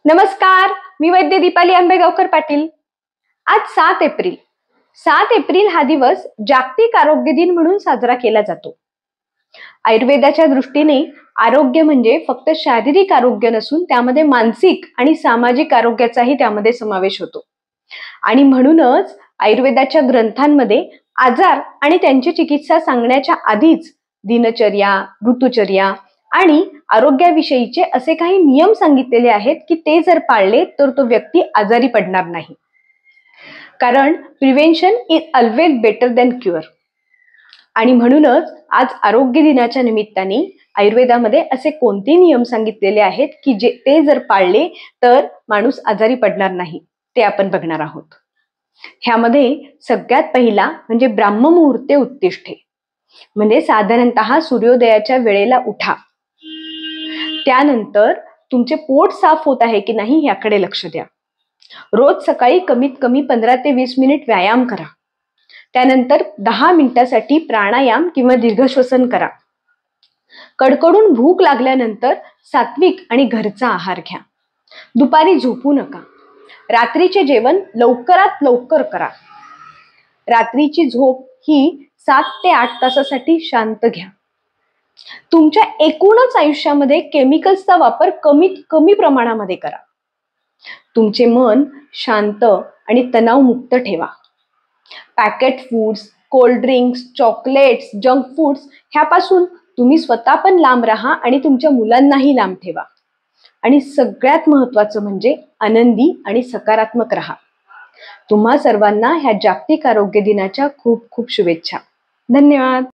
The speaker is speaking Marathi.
नमस्कार, मी वैद्य दीपाली आंबेगावकर पाटील। आज 7 एप्रिल 7 एप्रिल हा दिवस जागतिक आरोग्य दिन म्हणून साजरा केला जातो। आयुर्वेदाच्या दृष्टीने आरोग्य म्हणजे फक्त शारीरिक आरोग्य नसून त्यामध्ये मानसिक आणि सामाजिक आरोग्याचाही त्यामध्ये समावेश होतो। आणि म्हणूनच आयुर्वेदाच्या ग्रंथांमध्ये आजार आणि त्यांची चिकित्सा सांगण्याच्या आधीच दिनचर्या, ऋतुचर्या आणि आरोग्याविषयीचे असे काही नियम सांगितलेले आहेत की ते जर पाळले तर तो व्यक्ती आजारी पडणार नाही। कारण prevention is always better than cure. आणि म्हणूनच आज आरोग्य दिनाच्या निमित्ताने आयुर्वेदामध्ये असे कोणते नियम सांगितलेले आहेत की ते जर पाळले तर माणूस आजारी पडणार नाही, ते आपण बघणार आहोत। ह्यामध्ये सगळ्यात पहिला म्हणजे ब्राह्ममुहूर्ते उत्तिष्ठे, म्हणजे साधारणतः सूर्योदयाच्या वेळेला उठा। त्यानंतर तुमचे पोट साफ होत आहे की नाही याकडे लक्ष द्या। रोज सकाळी कमीत कमी 15 ते 20 मिनिट व्यायाम करा। त्यानंतर 10 मिनिटासाठी प्राणायाम किंवा दीर्घ श्वसन करा। कडकडून भूक लागल्यानंतर सात्विक आणि घरचा आहार घ्या। दुपारी झोपू नका। रात्रीचे जेवण लवकरात लवकर करा। रात्रीची झोप ही 7 ते 8 तासासाठी शांत घ्या। तुमच्या एकूणच आयुष्यामध्ये केमिकल्सचा वापर कमीत कमी प्रमाणामध्ये करा। तुमचे मन शांत आणि तणावमुक्त ठेवा। Packet foods, cold drinks, chocolates, junk foods ह्यापासून तुम्ही स्वतः पण लांब राहा आणि तुमच्या मुलांनाही लांब ठेवा। आणि सगळ्यात महत्त्वाचं म्हणजे आनंदी आणि सकारात्मक राहा। तुम्हा सर्वांना ह्या जागतिक आरोग्य दिनाच्या खूप खूप शुभेच्छा। धन्यवाद।